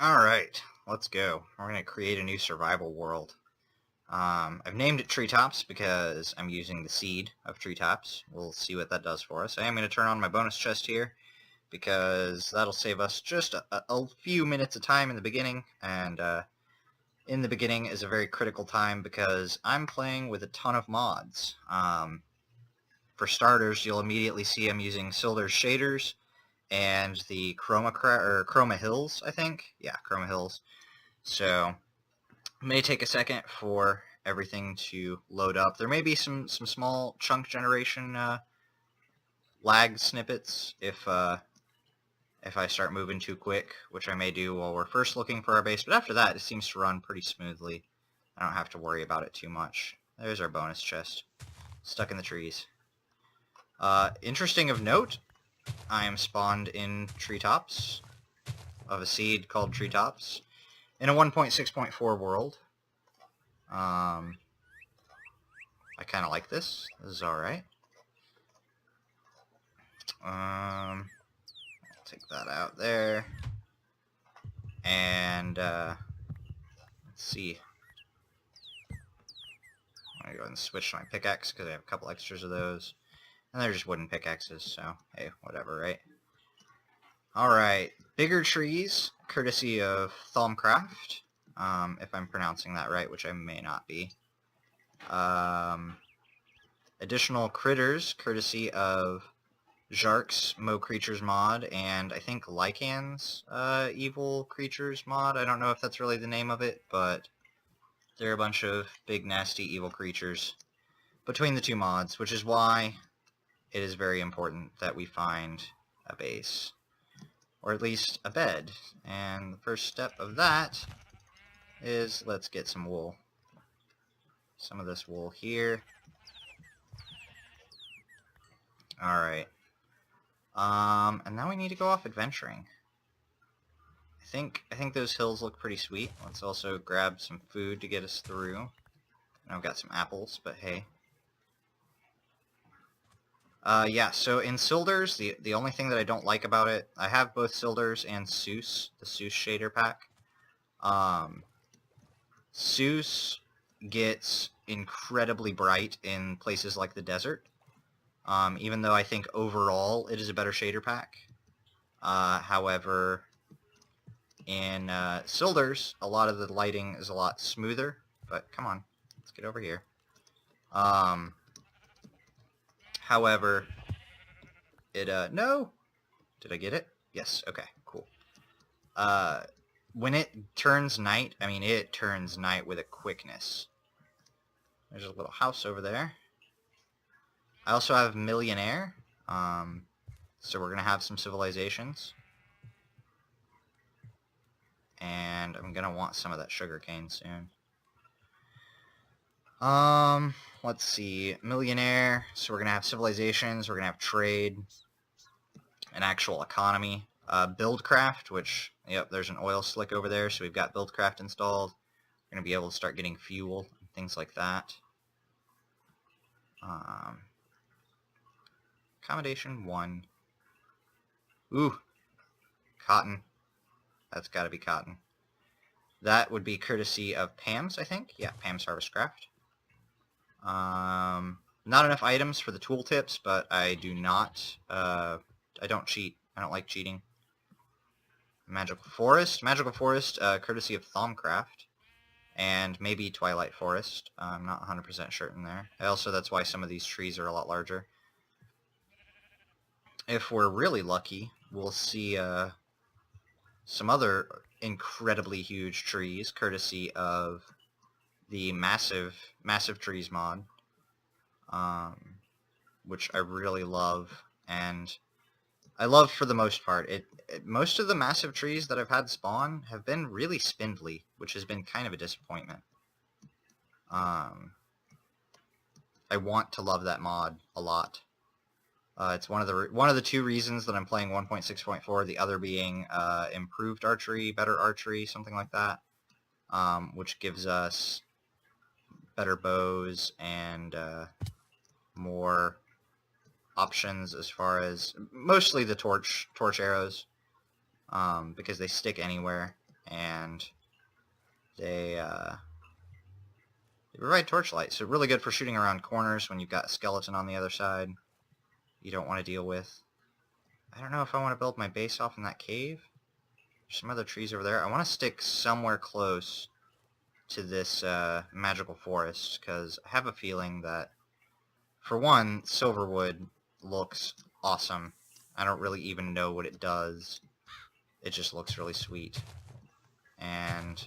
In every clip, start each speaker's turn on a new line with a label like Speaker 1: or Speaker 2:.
Speaker 1: Alright, let's go. We're going to create a new survival world. I've named it Treetops because I'm using the seed of Treetops. We'll see what that does for us. I am going to turn on my bonus chest here because that'll save us just a few minutes of time in the beginning, and in the beginning is a very critical time because I'm playing with a ton of mods. For starters, you'll immediately see I'm using Silder's shaders and the Chroma Hills, I think. Yeah, Chroma Hills. So it may take a second for everything to load up. There may be some small chunk generation lag snippets if I start moving too quick, which I may do while we're first looking for our base. But after that, it seems to run pretty smoothly. I don't have to worry about it too much. There's our bonus chest, stuck in the trees. Interesting of note, I am spawned in Treetops, of a seed called Treetops, in a 1.6.4 world. I kind of like this. This is alright. I'll take that out there. And, let's see. I'm going to go ahead and switch to my pickaxe because I have a couple extras of those. And they're just wooden pickaxes, so, hey, whatever, right? Alright, bigger trees, courtesy of Thalmcraft, if I'm pronouncing that right, which I may not be. Additional critters, courtesy of Jark's Mo Creatures mod, and I think Lycan's Evil Creatures mod. I don't know if that's really the name of it, but they're a bunch of big, nasty, evil creatures between the two mods, which is why it is very important that we find a base, or at least a bed. And the first step of that is let's get some wool. Some of this wool here. Alright. And now we need to go off adventuring. I think those hills look pretty sweet. Let's also grab some food to get us through. I've got some apples, but hey. Yeah, so in Sildur's, the only thing that I don't like about it, I have both Sildur's and Seuss, the Seuss shader pack. Seuss gets incredibly bright in places like the desert, even though I think overall it is a better shader pack. However, in Sildur's, a lot of the lighting is a lot smoother, but come on, let's get over here. However, it, no! Did I get it? Yes, okay, cool. When it turns night, I mean, it turns night with a quickness. There's a little house over there. I also have Millionaire, so we're gonna have some civilizations. And I'm gonna want some of that sugarcane soon. Let's see, Millionaire, so we're gonna have civilizations, we're gonna have trade, an actual economy, Buildcraft, which, yep, there's an oil slick over there, so we've got Buildcraft installed. We're gonna be able to start getting fuel and things like that. Accommodation 1. Ooh, cotton. That's gotta be cotton. That would be courtesy of Pam's, I think. Yeah, Pam's Harvest Craft. Not enough items for the tooltips, but I do not, I don't cheat. I don't like cheating. Magical Forest, courtesy of Thalmcraft, and maybe Twilight Forest. I'm not 100% certain there. Also, that's why some of these trees are a lot larger. If we're really lucky, we'll see some other incredibly huge trees, courtesy of the Massive Trees mod, which I really love, and I love for the most part. Most of the massive trees that I've had spawn have been really spindly, which has been kind of a disappointment. I want to love that mod a lot. It's one of the two reasons that I'm playing 1.6.4, the other being improved archery, better archery, something like that, which gives us better bows and more options as far as mostly the torch arrows, because they stick anywhere and they provide torchlight, so really good for shooting around corners when you've got a skeleton on the other side you don't want to deal with. I don't know if I want to build my base off in that cave. There's some other trees over there. I want to stick somewhere close to this magical forest, because I have a feeling that, for one, silverwood looks awesome. I don't really even know what it does. It just looks really sweet. And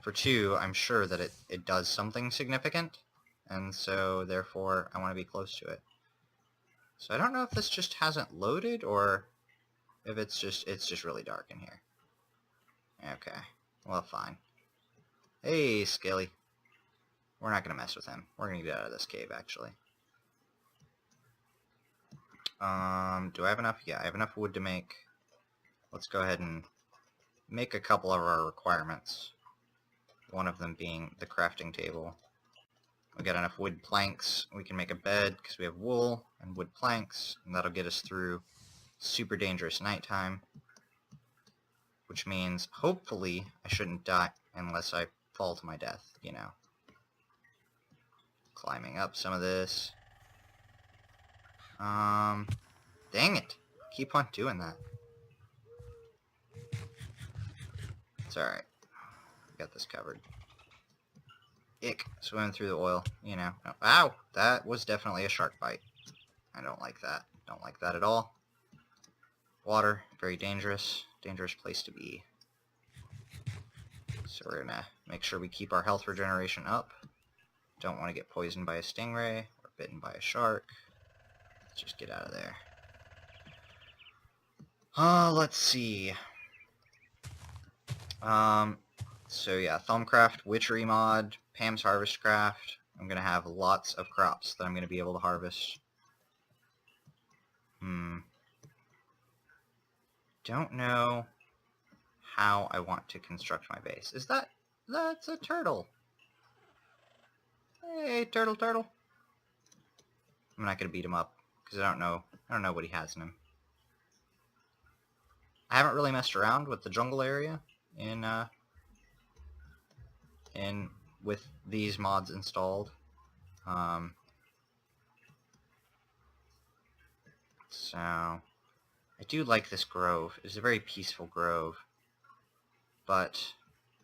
Speaker 1: for two, I'm sure that it does something significant, and so therefore I want to be close to it. So I don't know if this just hasn't loaded, or if it's just really dark in here. Okay, well, fine. Hey, Scaly. We're not going to mess with him. We're going to get out of this cave, actually. Do I have enough? Yeah, I have enough wood to make. Let's go ahead and make a couple of our requirements. One of them being the crafting table. We got enough wood planks. We can make a bed because we have wool and wood planks, and that'll get us through super dangerous nighttime. Which means, hopefully, I shouldn't die unless I fall to my death, you know. Climbing up some of this. Dang it. Keep on doing that. It's alright. Got this covered. Ick. Swimming through the oil, you know. Oh, ow! That was definitely a shark bite. I don't like that. Don't like that at all. Water, very dangerous. Dangerous place to be. So we're gonna make sure we keep our health regeneration up. Don't want to get poisoned by a stingray or bitten by a shark. Let's just get out of there. Let's see. So yeah, Thumbcraft, Witchery mod, Pam's Harvest Craft. I'm gonna have lots of crops that I'm gonna be able to harvest. Don't know how I want to construct my base. That's a turtle. Hey, turtle. I'm not gonna beat him up because I don't know what he has in him. I haven't really messed around with the jungle area with these mods installed. So I do like this grove. It's a very peaceful grove. But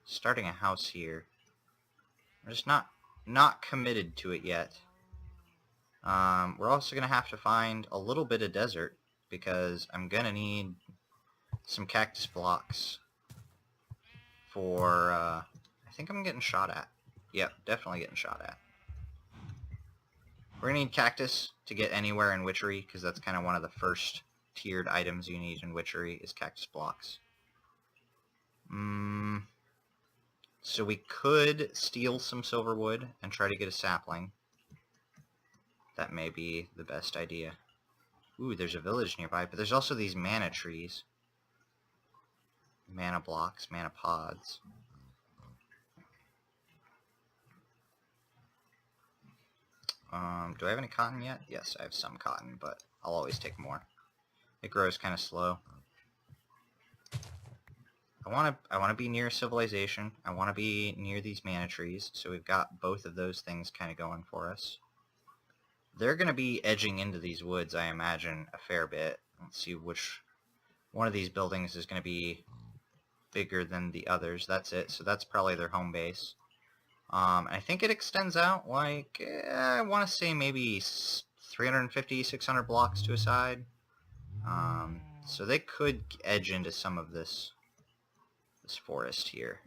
Speaker 1: starting a house here, I'm just not committed to it yet. We're also going to have to find a little bit of desert, because I'm going to need some cactus blocks for, I think I'm getting shot at. Yep, definitely getting shot at. We're going to need cactus to get anywhere in Witchery, because that's kind of one of the first tiered items you need in Witchery is cactus blocks. So we could steal some silver wood and try to get a sapling. That may be the best idea. Ooh, there's a village nearby, but there's also these mana trees. Mana blocks, mana pods. Do I have any cotton yet? Yes, I have some cotton, but I'll always take more. It grows kind of slow. I want to be near civilization. I want to be near these mana trees, so we've got both of those things kind of going for us. They're going to be edging into these woods, I imagine, a fair bit. Let's see which one of these buildings is going to be bigger than the others. That's it, so that's probably their home base. I think it extends out, like, I want to say maybe 350, 600 blocks to a side. So they could edge into some of this forest here.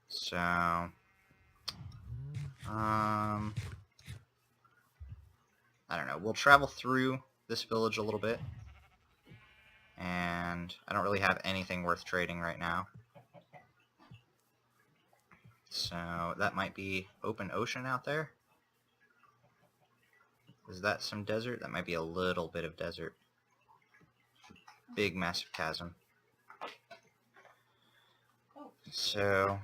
Speaker 1: So, I don't know. We'll travel through this village a little bit. And I don't really have anything worth trading right now. So that might be open ocean out there. Is that some desert? That might be a little bit of desert. Big, massive chasm. So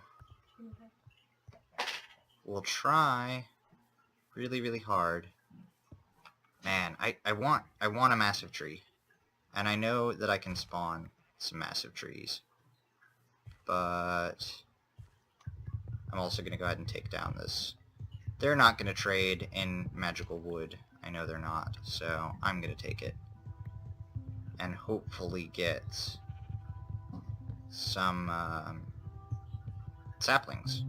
Speaker 1: we'll try really, really hard. Man, I want a massive tree. And I know that I can spawn some massive trees. but I'm also going to go ahead and take down this. They're not going to trade in magical wood. I know they're not, so I'm going to take it. And hopefully get some saplings.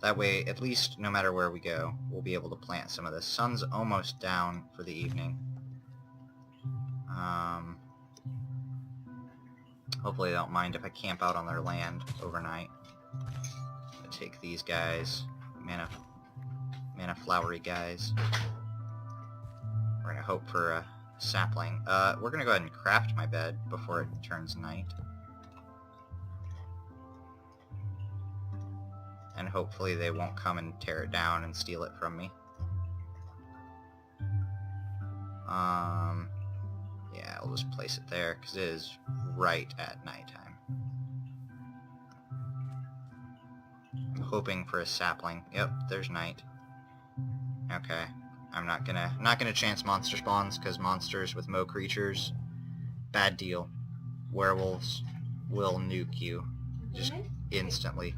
Speaker 1: That way, at least, no matter where we go, we'll be able to plant some of this. Sun's almost down for the evening. Hopefully they don't mind if I camp out on their land overnight. I take these guys, mana flowery guys. We're gonna hope for a sapling. We're gonna go ahead and craft my bed before it turns night. And hopefully they won't come and tear it down and steal it from me. Yeah, I'll just place it there, because it is right at nighttime. I'm hoping for a sapling. Yep, there's night. Okay. I'm not gonna chance monster spawns, because monsters with Mo creatures, bad deal. Werewolves will nuke you. Just instantly.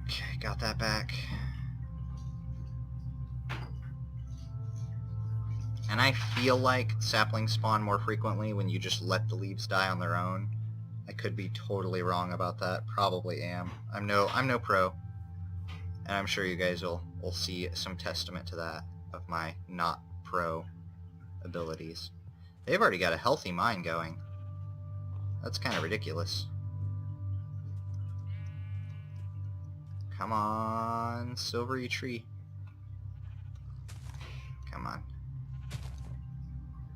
Speaker 1: Okay, got that back. And I feel like saplings spawn more frequently when you just let the leaves die on their own. I could be totally wrong about that. Probably am. I'm no pro. And I'm sure you guys will see some testament to that of my not pro abilities. They've already got a healthy mine going. That's kind of ridiculous. Come on, silvery tree. Come on.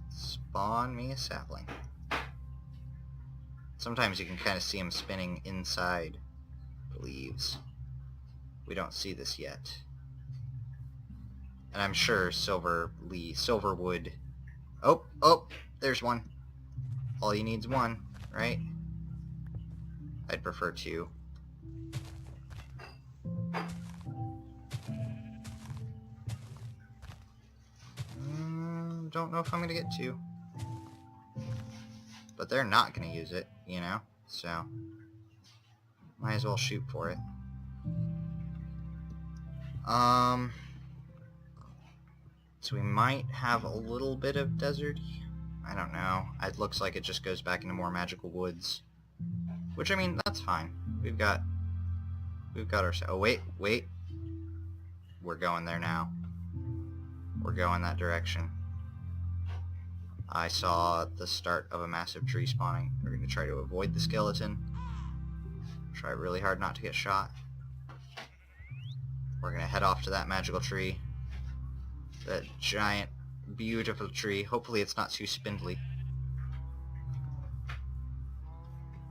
Speaker 1: Spawn me a sapling. Sometimes you can kind of see them spinning inside the leaves. We don't see this yet. And I'm sure silverwood... Oh, there's one. All you need's one, right? I'd prefer two. Don't know if I'm going to get two. But they're not going to use it, you know? So, might as well shoot for it. So we might have a little bit of desert. I don't know. It looks like it just goes back into more magical woods. Which, I mean, that's fine. We've got our... Oh, wait. We're going there now. We're going that direction. I saw the start of a massive tree spawning. We're going to try to avoid the skeleton. Try really hard not to get shot. We're going to head off to that magical tree. That giant, beautiful tree. Hopefully it's not too spindly.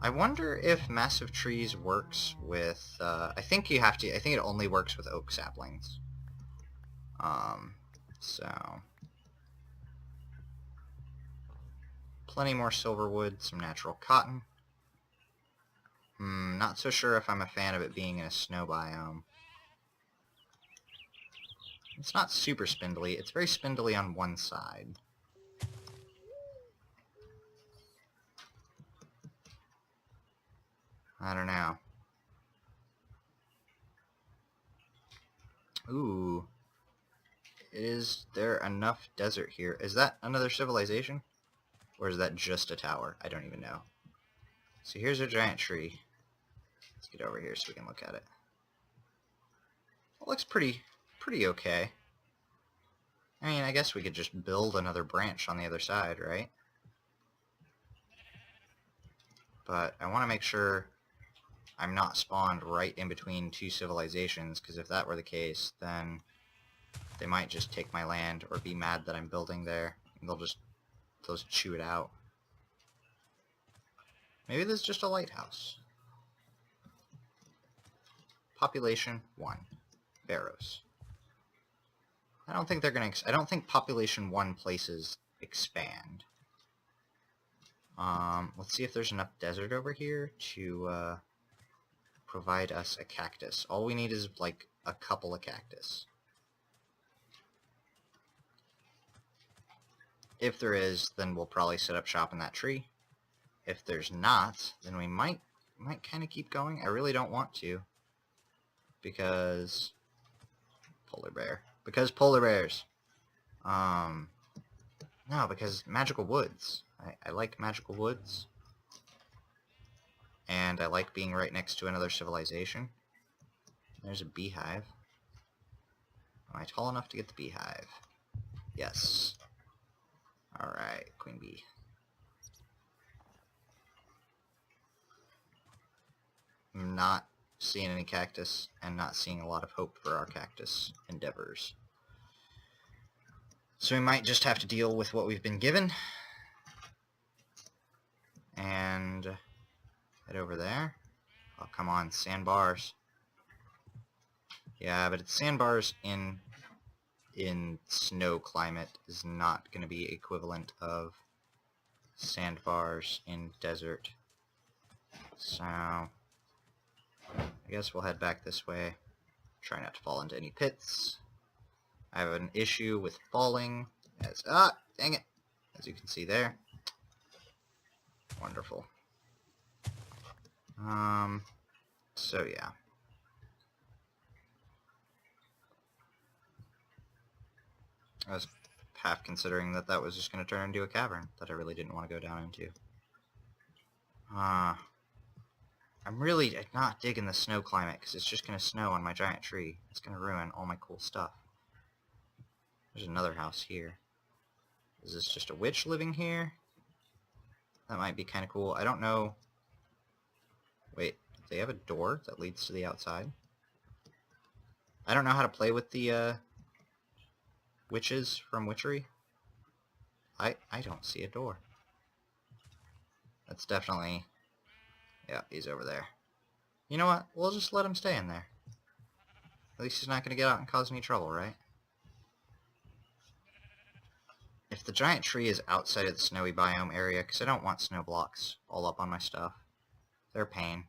Speaker 1: I wonder if massive trees works with... I think it only works with oak saplings. So... Plenty more silverwood, some natural cotton. Not so sure if I'm a fan of it being in a snow biome. It's not super spindly. It's very spindly on one side. I don't know. Ooh. Is there enough desert here? Is that another civilization? Or is that just a tower? I don't even know. So here's a giant tree. Let's get over here so we can look at it. It looks pretty okay. I mean, I guess we could just build another branch on the other side, right? But I want to make sure I'm not spawned right in between two civilizations, because if that were the case, then they might just take my land or be mad that I'm building there, and they'll just chew it out. Maybe there's just a lighthouse. Population 1. Barrows. I don't think they're gonna... I don't think population 1 places expand. Let's see if there's enough desert over here to provide us a cactus. All we need is, like, a couple of cactus. If there is, then we'll probably set up shop in that tree. if there's not, then we might kind of keep going. I really don't want to, because polar bear. Because polar bears. No, because magical woods. I like magical woods. And I like being right next to another civilization. There's a beehive. Am I tall enough to get the beehive? Yes. Alright, queen bee. I'm not seeing any cactus, and not seeing a lot of hope for our cactus endeavors. So we might just have to deal with what we've been given. And head over there. Oh, come on, sandbars. Yeah, but it's sandbars in snow climate is not going to be equivalent of sandbars in desert. So I guess we'll head back this way. Try not to fall into any pits. I have an issue with falling as dang it, as you can see there. Wonderful. So yeah. I was half considering that was just going to turn into a cavern that I really didn't want to go down into. I'm really not digging the snow climate, because it's just going to snow on my giant tree. It's going to ruin all my cool stuff. There's another house here. Is this just a witch living here? That might be kind of cool. I don't know. Wait, do they have a door that leads to the outside? I don't know how to play with the witches from Witchery. I don't see a door. That's definitely... Yeah, he's over there. You know what? We'll just let him stay in there. At least he's not going to get out and cause any trouble, right? If the giant tree is outside of the snowy biome area, because I don't want snow blocks all up on my stuff. They're a pain.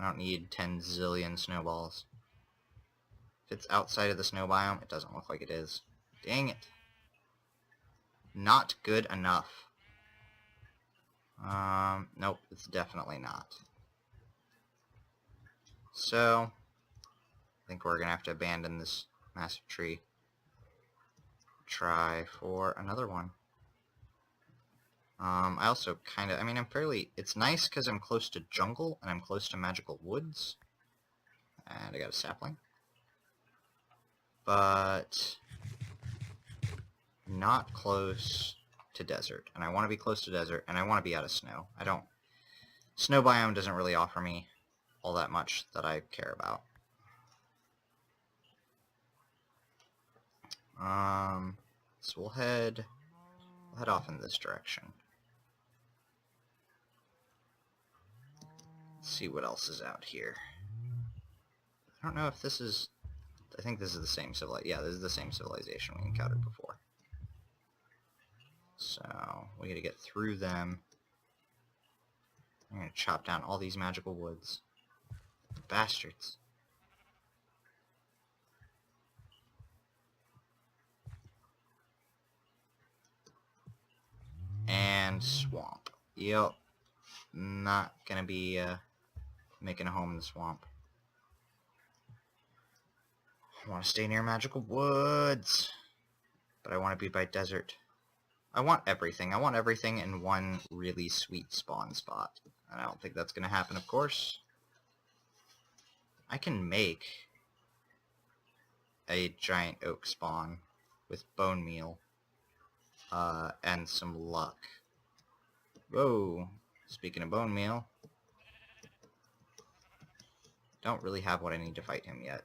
Speaker 1: I don't need 10 zillion snowballs. If it's outside of the snow biome, it doesn't look like it is. Dang it. Not good enough. Nope, it's definitely not. So, I think we're going to have to abandon this massive tree. Try for another one. I also kind of, it's nice because I'm close to jungle and I'm close to magical woods. And I got a sapling. But not close to desert. And I want to be close to desert, and I want to be out of snow. Snow biome doesn't really offer me all that much that I care about. So we'll head off in this direction. Let's see what else is out here. I don't know if this is... I think this is the same civilization. Yeah, this is the same civilization we encountered before. So, we gotta get through them. I'm gonna chop down all these magical woods. Bastards. And swamp. Yep. Not gonna be making a home in the swamp. I want to stay near magical woods. But I want to be by desert. I want everything. I want everything in one really sweet spawn spot. And I don't think that's going to happen, of course. I can make a giant oak spawn with bone meal and some luck. Whoa. Speaking of bone meal, don't really have what I need to fight him yet.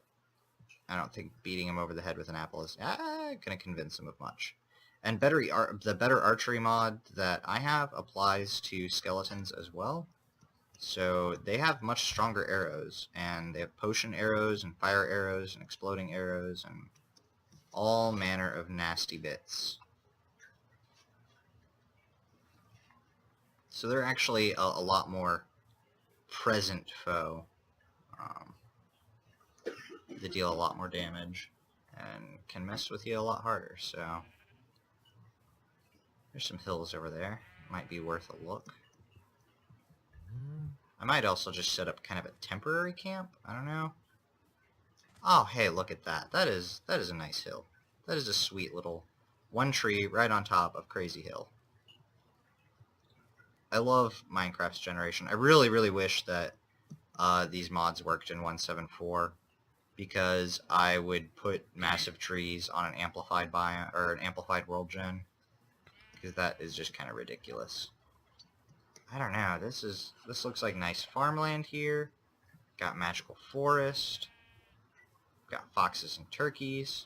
Speaker 1: I don't think beating him over the head with an apple is going to convince him of much. And the better archery mod that I have applies to skeletons as well. So they have much stronger arrows, and they have potion arrows and fire arrows and exploding arrows and all manner of nasty bits. So they're actually a lot more present foe. They deal a lot more damage and can mess with you a lot harder. So there's some hills over there. Might be worth a look. I might also just set up kind of a temporary camp. I don't know. Oh, hey, look at that. That is a nice hill. That is a sweet little one tree right on top of Crazy Hill. I love Minecraft's generation. I really, really wish that these mods worked in 1.7.4 because I would put massive trees on an amplified biome or an amplified world gen, because that is just kind of ridiculous. I don't know. This looks like nice farmland here. Got magical forest. Got foxes and turkeys.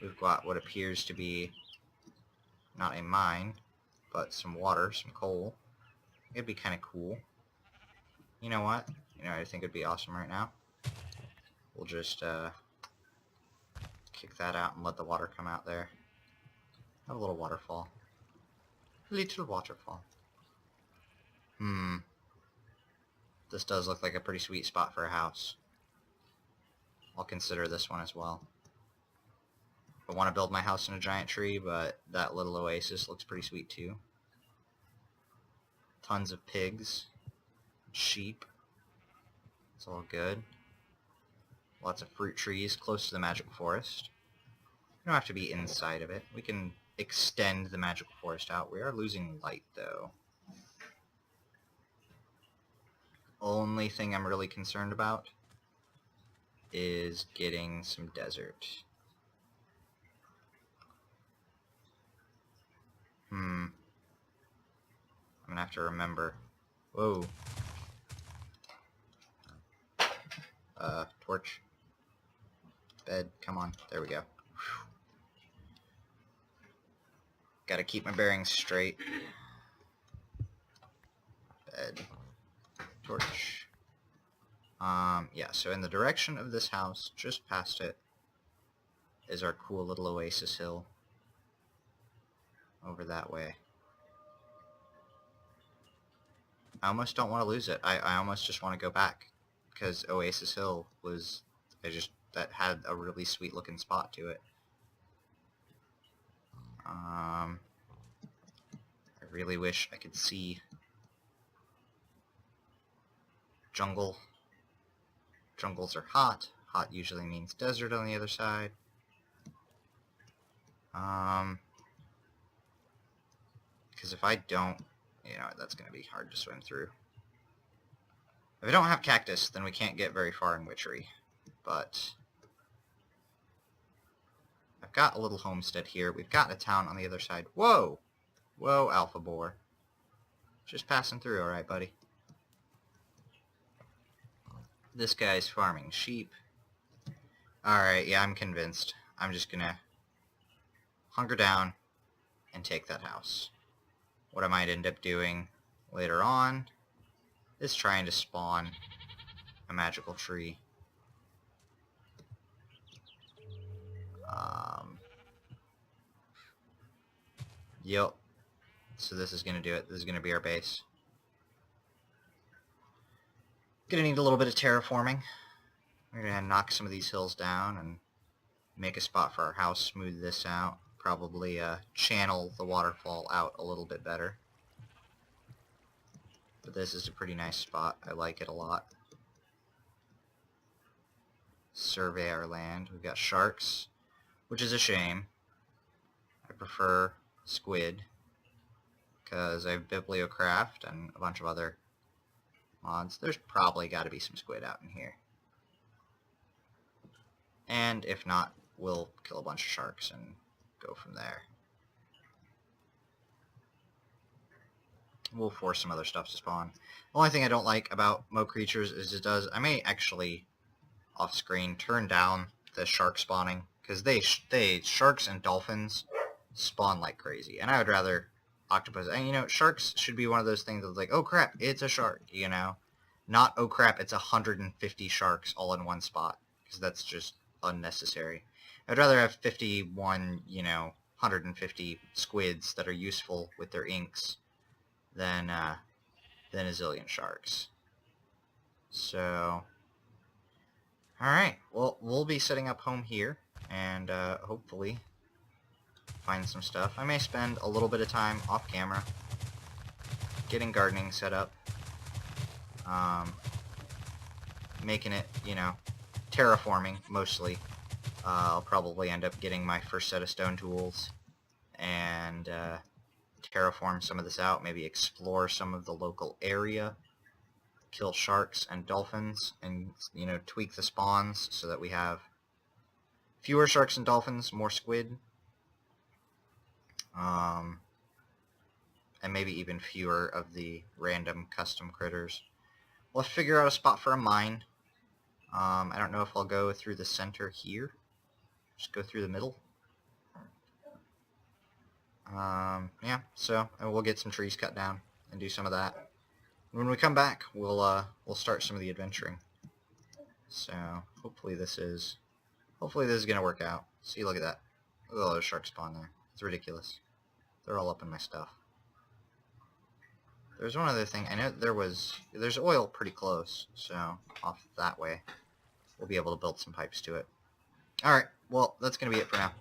Speaker 1: We've got what appears to be not a mine, but some water, some coal. It'd be kind of cool. You know what? You know what I think would be awesome right now? We'll just kick that out and let the water come out there. Have a little waterfall. Little waterfall. This does look like a pretty sweet spot for a house. I'll consider this one as well. I want to build my house in a giant tree, but that little oasis looks pretty sweet too. Tons of pigs, sheep. It's all good. Lots of fruit trees close to the magical forest. We don't have to be inside of it. We can extend the magical forest out. We are losing light though. Only thing I'm really concerned about is getting some desert. I'm gonna have to remember. Whoa. Torch. Bed. Come on. There we go. Whew. Gotta keep my bearings straight. Bed. Torch. Yeah, so in the direction of this house, just past it, is our cool little oasis hill. Over that way. I almost don't want to lose it. I almost just want to go back, because Oasis Hill was, that had a really sweet looking spot to it. I really wish I could see jungle. Jungles are hot. Hot usually means desert on the other side. Because if I don't, you know, that's going to be hard to swim through. If I don't have cactus, then we can't get very far in Witchery. But I've got a little homestead here. We've got a town on the other side. Whoa! Whoa, Alpha Boar. Just passing through, alright, buddy. This guy's farming sheep. Alright, yeah, I'm convinced. I'm just gonna hunker down and take that house. What I might end up doing later on is trying to spawn a magical tree. Yep. So this is going to do it. This is going to be our base. Gonna need a little bit of terraforming. We're going to knock some of these hills down and make a spot for our house, smooth this out. Probably channel the waterfall out a little bit better. But this is a pretty nice spot. I like it a lot. Survey our land. We've got sharks, which is a shame. I prefer squid, because I have Bibliocraft and a bunch of other mods. There's probably got to be some squid out in here. And if not, we'll kill a bunch of sharks and go from there. We'll force some other stuff to spawn. The only thing I don't like about Mo Creatures is I may actually, off screen, turn down the shark spawning, because sharks and dolphins spawn like crazy, and I would rather octopus. And you know, sharks should be one of those things that's like, oh crap, it's a shark, you know, not oh crap, it's 150 sharks all in one spot, because that's just unnecessary. I'd rather have 51, you know, 150 squids that are useful with their inks than a zillion sharks. So, alright, well, we'll be setting up home here, and hopefully find some stuff. I may spend a little bit of time off camera getting gardening set up. Making it, you know, terraforming, mostly. I'll probably end up getting my first set of stone tools and terraform some of this out, maybe explore some of the local area, kill sharks and dolphins, and, you know, tweak the spawns so that we have fewer sharks and dolphins, more squid, and maybe even fewer of the random custom critters. We'll have to figure out a spot for a mine. I don't know if I'll go through the center here. Just go through the middle. Yeah, so we'll get some trees cut down and do some of that. When we come back, we'll start some of the adventuring. So hopefully this is gonna work out. See, look at that. Look at all those sharks spawn there. It's ridiculous. They're all up in my stuff. There's one other thing. I know there's oil pretty close, so off that way we'll be able to build some pipes to it. Alright, well, that's gonna be it for now.